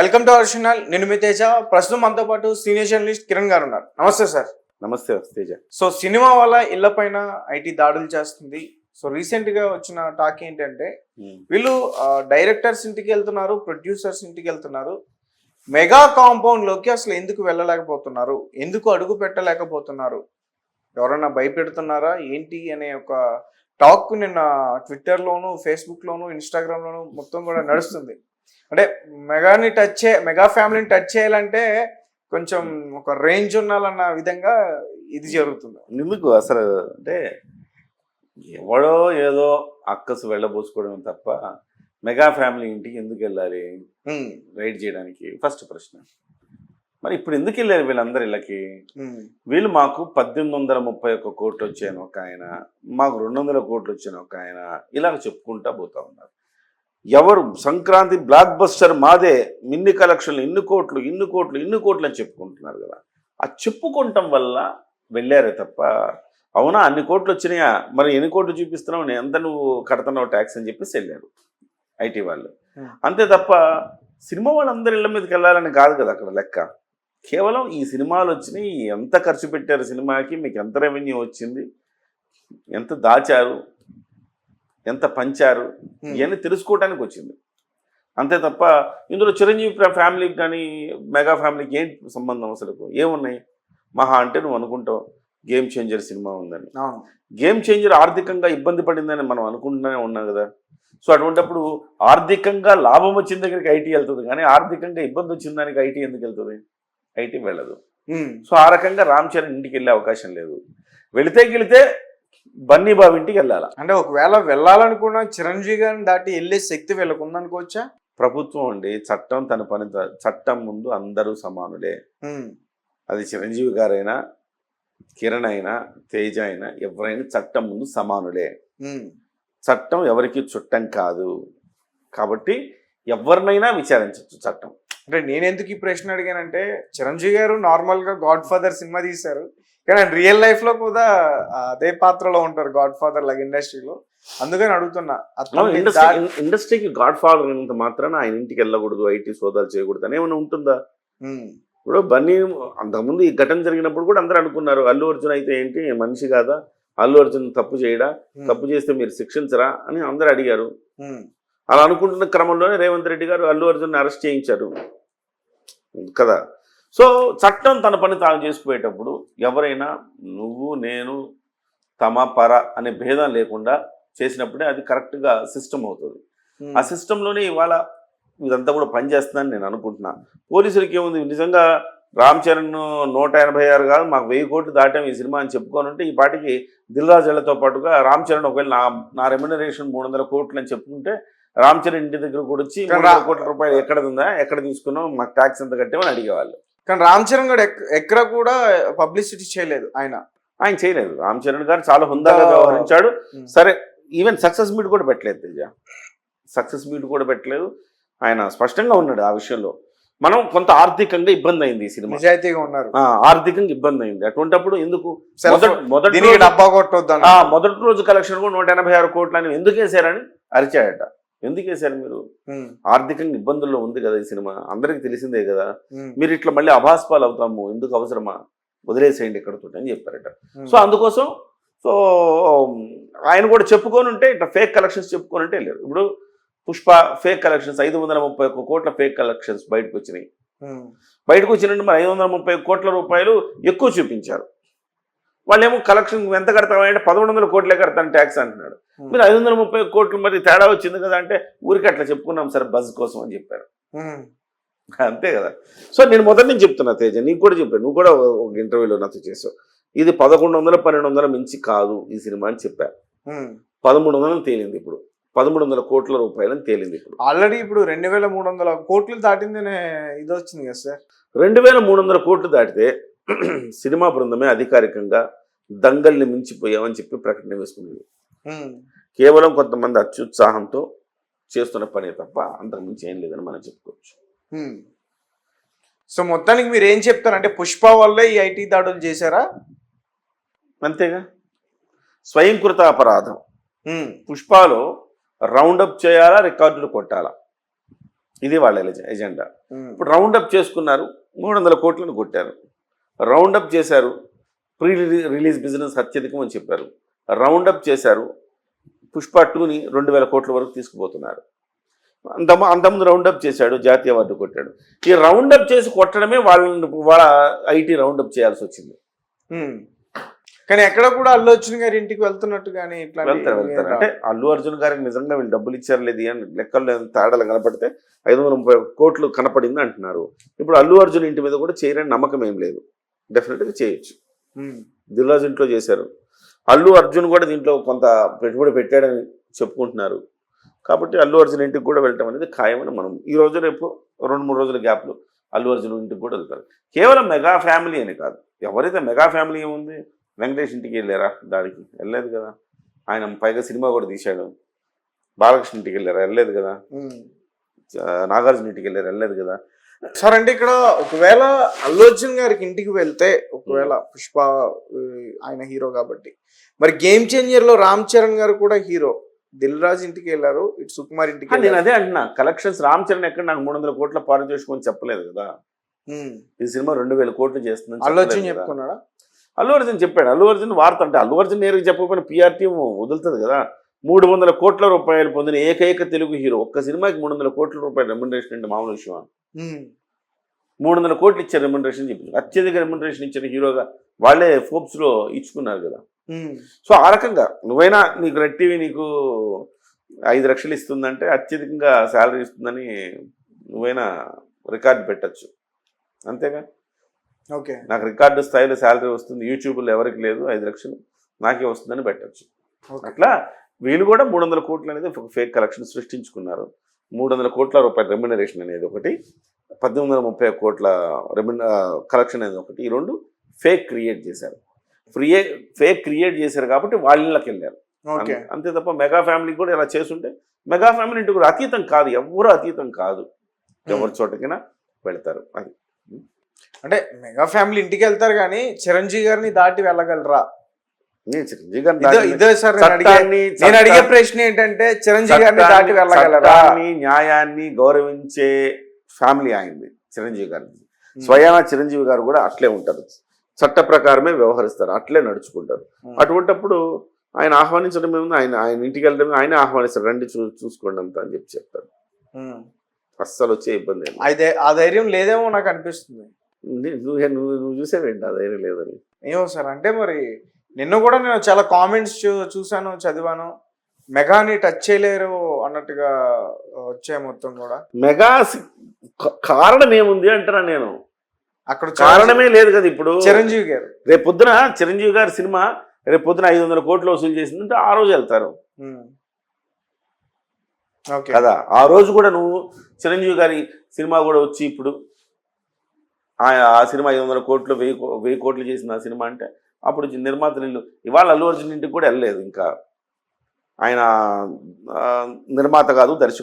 Welcome to our channel. నేను మీ తేజ. ప్రస్తుతం మనతో పాటు సీనియర్ జర్నలిస్ట్ కిరణ్ గారు ఉన్నారు. నమస్తే సార్. నమస్తే తేజ. సో సినిమా వల్ల ఇళ్ల పైన ఐటీ దాడులు చేస్తుంది. సో రీసెంట్ గా వచ్చిన టాక్ ఏంటంటే వీళ్ళు డైరెక్టర్స్ ఇంటికి వెళ్తున్నారు, ప్రొడ్యూసర్స్ ఇంటికి వెళ్తున్నారు. మెగా కాంపౌండ్ లోకి అసలు ఎందుకు వెళ్ళలేకపోతున్నారు, ఎందుకు అడుగు పెట్టలేకపోతున్నారు, ఎవరన్నా భయపెడుతున్నారా ఏంటి అనే ఒక టాక్ నిన్న ట్విట్టర్లోను, ఫేస్బుక్లోను, ఇన్స్టాగ్రామ్లోను మొత్తం కూడా నడుస్తుంది. అంటే మెగా ఫ్యామిలీని టచ్ చేయాలంటే కొంచెం ఒక రేంజ్ ఉండాలన్న విధంగా ఇది జరుగుతుంది. ఎందుకు అసలు అంటే ఎవడో ఏదో అక్కసు వెళ్ళబోసుకోవడం తప్ప మెగా ఫ్యామిలీ ఇంటికి ఎందుకు వెళ్ళాలి రైడ్ చేయడానికి? ఫస్ట్ ప్రశ్న. మరి ఇప్పుడు ఎందుకు వెళ్ళారు వీళ్ళందరు ఇళ్ళకి? వీళ్ళు మాకు 1831 కోట్లు వచ్చాయని ఒక ఆయన, మాకు 200 కోట్లు వచ్చాయని ఒక ఆయన, ఇలాగ చెప్పుకుంటా పోతా ఉన్నారు. ఎవరు సంక్రాంతి బ్లాక్ బస్టర్ మాదే, ఇన్ని కలెక్షన్లు, ఇన్ని కోట్లు అని చెప్పుకుంటున్నారు కదా. ఆ చెప్పుకుంటాం వల్ల వెళ్ళారే తప్ప అవునా అన్ని కోట్లు వచ్చినాయా, మరి ఎన్ని కోట్లు చూపిస్తున్నావు, నేను ఎంత నువ్వు కడుతున్నావు ట్యాక్స్ అని చెప్పేసి వెళ్ళారు ఐటీ వాళ్ళు. అంతే తప్ప సినిమా వాళ్ళందరి ఇళ్ళ మీదకి వెళ్ళాలని కాదు కదా అక్కడ లెక్క. కేవలం ఈ సినిమాలు వచ్చినాయి, ఎంత ఖర్చు పెట్టారు సినిమాకి, మీకు ఎంత రెవెన్యూ వచ్చింది, ఎంత దాచారు, ఎంత పంచారు, ఇవన్నీ తెలుసుకోవడానికి వచ్చింది. అంతే తప్ప ఇందులో చిరంజీవి ఫ్యామిలీకి కానీ మెగా ఫ్యామిలీకి ఏంటి సంబంధం? అసలు ఏమున్నాయి? మహా అంటే నువ్వు అనుకుంటావు గేమ్ చేంజర్ సినిమా ఉందని. గేమ్ చేంజర్ ఆర్థికంగా ఇబ్బంది పడిందని మనం అనుకుంటూనే ఉన్నాం కదా. సో అటువంటిప్పుడు ఆర్థికంగా లాభం వచ్చిన దగ్గరికి ఐటీ వెళ్తుంది, కానీ ఆర్థికంగా ఇబ్బంది వచ్చిన దానికి ఐటీ ఎందుకు వెళ్తుంది? ఐటీ వెళ్ళదు. సో ఆ రకంగా రామ్ చరణ్ ఇంటికి వెళ్ళే అవకాశం లేదు. వెళితే బన్నీ బాబు ఇంటికి వెళ్ళాలా? అంటే ఒకవేళ వెళ్ళాలనుకున్న చిరంజీవి గారిని దాటి వెళ్ళే శక్తి వీళ్ళకు ఉందనుకోవచ్చా? ప్రభుత్వం అండి, చట్టం తన పని, చట్టం ముందు అందరూ సమానులే. అది చిరంజీవి గారైనా, కిరణ్ అయినా, తేజ అయినా, ఎవరైనా చట్టం ముందు సమానులే. చట్టం ఎవరికి చుట్టం కాదు. కాబట్టి ఎవరినైనా విచారించవచ్చు చట్టం. అంటే నేను ఎందుకు ఈ ప్రశ్న అడిగానంటే, చిరంజీవి గారు నార్మల్ గా గాడ్ ఫాదర్ సినిమా తీశారు, కానీ రియల్ లైఫ్ లో కూడా అదే పాత్రలో ఉంటారు గాడ్ ఫాదర్ లాగా ఇండస్ట్రీలో. అందుకని అడుగుతున్నా. ఇండస్ట్రీకి గాడ్ ఫాదర్ అయినంత మాత్రాన ఆయన ఇంటికి వెళ్ళకూడదు, ఐటీ సోదాలు చేయకూడదు అని ఏమైనా ఉంటుందా? ఇప్పుడు బన్నీ అంతకుముందు ఈ ఘటన జరిగినప్పుడు కూడా అందరూ అనుకున్నారు అల్లు అర్జున్ అయితే ఏంటి మనిషి కాదా, అల్లు అర్జున్ తప్పు చేయడా, తప్పు చేస్తే మీరు శిక్షించరా అని అందరూ అడిగారు. అలా అనుకుంటున్న క్రమంలోనే రేవంత్ రెడ్డి గారు అల్లు అర్జున్ అరెస్ట్ చేయించారు కదా. సో చట్టం తన పని తాను చేసుకుపోయేటప్పుడు ఎవరైనా నువ్వు నేను తమ పర అనే భేదం లేకుండా చేసినప్పుడే అది కరెక్ట్గా సిస్టమ్ అవుతుంది. ఆ సిస్టంలోనే ఇవాళ ఇదంతా కూడా పనిచేస్తుందని నేను అనుకుంటున్నా. పోలీసులకి ఏముంది, నిజంగా రామ్ చరణ్ 186 కాదు మాకు 1000 కోట్లు దాటాం ఈ సినిమా అని చెప్పుకొని ఉంటే ఈ పాటికి దిల్ రాజులతో పాటుగా రామ్ చరణ్ ఒకవేళ నా రెమ్యునరేషన్ 300 కోట్లు అని చెప్పుకుంటే రామ్ చరణ్ ఇంటి దగ్గర కూడా వచ్చి 300 కోట్ల రూపాయలు ఎక్కడ ఉందా, ఎక్కడ తీసుకున్నాం, మాకు ట్యాక్స్ ఎంత కట్టామని అడిగేవాళ్ళు. కానీ రామ్ చరణ్ గారు ఎక్కడ కూడా పబ్లిసిటీ చేయలేదు. ఆయన చేయలేదు. రామ్ చరణ్ గారు చాలా హుందాగా వ్యవహరించాడు. సరే, ఈవెన్ సక్సెస్ మీట్ కూడా పెట్టలేదు తేజ. సక్సెస్ మీట్ కూడా పెట్టలేదు. ఆయన స్పష్టంగా ఉన్నాడు ఆ విషయంలో. మనం కొంత ఆర్థికంగా ఇబ్బంది అయింది, ఈ సినిమా నిజాయితీగా ఉన్నారు, ఆర్థికంగా ఇబ్బంది అయింది. అటువంటిప్పుడు ఎందుకు మొదటి రోజు కలెక్షన్ కూడా 186 కోట్లు అని ఎందుకు వేసారని అరిచాడట. ఎందుకు వేశారు మీరు? ఆర్థికంగా ఇబ్బందుల్లో ఉంది కదా ఈ సినిమా, అందరికి తెలిసిందే కదా, మీరు ఇట్లా మళ్ళీ అభాస్పాలు అవుతాము, ఎందుకు అవసరమా, వదిలేసేయండి ఇక్కడతో అని చెప్పారట. సో అందుకోసం సో ఆయన కూడా చెప్పుకొని ఉంటే ఇట్లా ఫేక్ కలెక్షన్స్ చెప్పుకొని ఉంటే వెళ్ళారు. ఇప్పుడు పుష్ప ఫేక్ కలెక్షన్స్ 531 కోట్ల ఫేక్ కలెక్షన్స్ బయటకు వచ్చినాయి. బయటకు వచ్చినట్టు మరి 530 కోట్ల రూపాయలు ఎక్కువ చూపించారు. వాళ్ళేమో కలెక్షన్ ఎంత కడతామంటే 1100 కోట్లే కడతాను ట్యాక్స్ అంటున్నాడు. మీరు 530 కోట్లు మరి తేడా వచ్చింది కదా అంటే ఊరికి అట్లా చెప్పుకున్నాం సార్ బజ్ కోసం అని చెప్పారు. అంతే కదా. సో నేను మొదటి నుంచి చెప్తున్నా తేజ, నీకు కూడా చెప్పాను, నువ్వు కూడా ఒక ఇంటర్వ్యూలో నాతో చేసావు, ఇది 1100 1200 మించి కాదు ఈ సినిమా అని చెప్పారు. 1300 తేలింది, ఇప్పుడు 1300 కోట్ల రూపాయలని తేలింది. ఇప్పుడు ఆల్రెడీ ఇప్పుడు 2300 కోట్లు దాటిందనే ఇది వచ్చింది కదా సార్. 2300 కోట్లు దాటితే సినిమా బృందమే అధికారికంగా దంగల్ని మించిపోయామని చెప్పి ప్రకటన వేసుకునేది. కేవలం కొంతమంది అత్యుత్సాహంతో చేస్తున్న పనే తప్ప అంతకు మించి ఏం లేదని మనం చెప్పుకోవచ్చు. సో మొత్తానికి మీరు ఏం చెప్తారంటే పుష్ప వల్లే ఈ ఐటీ దాడులు చేశారా? అంతేగా, స్వయంకృత అపరాధం. పుష్పలో రౌండప్ చేయాలా, రికార్డులు కొట్టాలా? ఇది వాళ్ళ ఎజెండా. ఇప్పుడు రౌండప్ చేసుకున్నారు, 300 కోట్లను కొట్టారు. రౌండప్ చేశారు, ప్రీ రిలీజ్ బిజినెస్ అత్యధికం అని చెప్పారు. రౌండప్ చేశారు, పుష్ప 2ని 2000 కోట్ల వరకు తీసుకుపోతున్నారు. అంతకుముందు రౌండప్ చేశాడు, జాతీయ అవార్డు కొట్టాడు. ఈ రౌండప్ చేసి కొట్టడమే వాళ్ళ ఐటీ రౌండప్ చేయాల్సి వచ్చింది. కానీ ఎక్కడ కూడా అల్లు అర్జున్ గారి ఇంటికి వెళ్తున్నట్టు కానీ ఇట్లా వెళ్తారు. అంటే అల్లు అర్జున్ గారికి నిజంగా వీళ్ళు డబ్బులు ఇచ్చారు లేదు అని లెక్కల్లో తేడాలు కనపడితే 530 కోట్లు కనపడింది అంటున్నారు. ఇప్పుడు అల్లు అర్జున్ ఇంటి మీద కూడా చేయరని నమ్మకం ఏం లేదు. డెఫినెట్గా చేయొచ్చు. దిల్ రాజు ఇంట్లో చేశారు. అల్లు అర్జున్ కూడా దీంట్లో కొంత పెట్టుబడి పెట్టాడని చెప్పుకుంటున్నారు. కాబట్టి అల్లు అర్జున్ ఇంటికి కూడా వెళ్ళటం అనేది ఖాయమని మనం ఈ రోజు రేపు 2-3 రోజుల గ్యాప్లో అల్లు అర్జున్ ఇంటికి కూడా వెళ్తారు. కేవలం మెగా ఫ్యామిలీ అని కాదు, ఎవరైతే మెగా ఫ్యామిలీ ఏముంది, వెంకటేష్ ఇంటికి వెళ్ళారా దాడికి? వెళ్ళలేదు కదా. ఆయన పైగా సినిమా కూడా తీశాడు. బాలకృష్ణ ఇంటికి వెళ్ళారా? వెళ్ళలేదు కదా. నాగార్జున ఇంటికి వెళ్ళారు? వెళ్ళలేదు కదా. సార్ అంటే ఇక్కడ ఒకవేళ అల్లు అర్జున్ గారికి ఇంటికి వెళ్తే, ఒకవేళ పుష్ప ఆయన హీరో కాబట్టి, మరి గేమ్ చేంజర్ లో రామ్ చరణ్ గారు కూడా హీరో, దిల్ రాజు ఇంటికి వెళ్ళారు, ఇటు సుకుమార్ ఇంటికి. నేను అదే అంటున్నా, కలెక్షన్స్ రామ్ చరణ్ ఎక్కడ నాకు 300 కోట్ల పారు చేసుకొని చెప్పలేదు కదా. ఈ సినిమా 2000 కోట్లు చేస్తుంది అల్లు అర్జున్ చెప్పుకున్నాడా? అల్లు అర్జున్ చెప్పాడు. అల్లు అర్జున్ వార్త అంటే అల్లు అర్జున్ నేరుగా చెప్పకపోయినా పిఆర్ టీం వదులుతుంది కదా. 300 కోట్ల రూపాయలు పొందిన ఏకైక తెలుగు హీరో. ఒక్క సినిమాకి 300 కోట్ల రూపాయలు రెమ్యునరేషన్ అంటే మామూలు విషయం. 300 కోట్లు ఇచ్చారు రెమ్యునరేషన్ చెప్పింది. అత్యధిక రెమ్యునరేషన్ ఇచ్చిన హీరోగా వాళ్ళే ఫోర్బ్స్లో ఇచ్చుకున్నారు కదా. సో ఆ రకంగా నువ్వైనా నీకు రెడ్ టీవీ నీకు 5 లక్షలు ఇస్తుందంటే అత్యధికంగా శాలరీ ఇస్తుందని నువ్వైనా రికార్డు పెట్టచ్చు. అంతేగా. ఓకే, నాకు రికార్డు స్థాయిలో శాలరీ వస్తుంది, యూట్యూబ్లో ఎవరికి లేదు, 5 లక్షలు నాకే వస్తుందని పెట్టచ్చు. అట్లా వీళ్ళు కూడా 300 కోట్లు అనేది ఒక ఫేక్ కలెక్షన్ సృష్టించుకున్నారు. 300 కోట్ల రూపాయల రెమ్యునరేషన్ అనేది ఒకటి, 1830 కోట్ల కలెక్షన్ అనేది ఒకటి. ఈ రెండు ఫేక్ క్రియేట్ చేశారు. ఫేక్ క్రియేట్ చేశారు కాబట్టి వాళ్ళకి వెళ్ళారు. అంతే తప్ప మెగా ఫ్యామిలీ కూడా ఇలా చేస్తుంటే, మెగా ఫ్యామిలీ ఇంటి కూడా అతీతం కాదు, ఎవరు అతీతం కాదు, ఎవరి చోటకైనా వెళ్తారు. అది అంటే మెగా ఫ్యామిలీ ఇంటికి వెళ్తారు కానీ చిరంజీవి గారిని దాటి వెళ్ళగలరా? చిరంజీవి గారిని ఇదే సార్ నేను అడిగే ప్రశ్న ఏంటంటే, చిరంజీవి గారిని దాటి వెళ్ళగలరా? న్యాయాన్ని గౌరవించే ఫ్యామిలీ అయింది చిరంజీవి గారిని. స్వయాన చిరంజీవి గారు కూడా అట్లే ఉంటారు, చట్ట ప్రకారమే వ్యవహరిస్తారు, అట్లే నడుచుకుంటారు. అటువంటిప్పుడు ఆయన ఆహ్వానించడం ఏముంది, ఆయన ఇంటికి వెళ్ళడం ఆయన ఆహ్వానిస్తారు, రండి చూసుకోండి అంతా అని చెప్తారు. అస్సలు వచ్చే ఇబ్బంది అయితే ఆ ధైర్యం లేదేమో నాకు అనిపిస్తుంది. నువ్వు చూసేవేంటి ఆ ధైర్యం లేదని? ఏమో సార్, అంటే మరి నిన్న కూడా నేను చాలా కామెంట్స్ చూసాను, చదివాను, మెగాని టచ్ చేయలేరు అన్నట్టుగా వచ్చాయి మొత్తం కూడా. మెగా కారణం ఏముంది అంటారా నేను? అక్కడ కారణమే లేదు కదా. ఇప్పుడు చిరంజీవి గారు రేపు పొద్దున చిరంజీవి గారి సినిమా రేపు పొద్దున 500 కోట్లు వసూలు చేసిందంటే ఆ రోజు వెళ్తారు కదా. ఆ రోజు కూడా నువ్వు చిరంజీవి గారి సినిమా కూడా వచ్చి ఇప్పుడు ఆ సినిమా 500 కోట్లు 1000 కోట్లు చేసిన ఆ సినిమా అంటే అప్పుడు నిర్మాతలు ఇవాళ అల్లు అర్జున్ ఇంటికి కూడా వెళ్ళలేదు. ఇంకా ఆయన నిర్మాత కాదు, దర్శకుడు.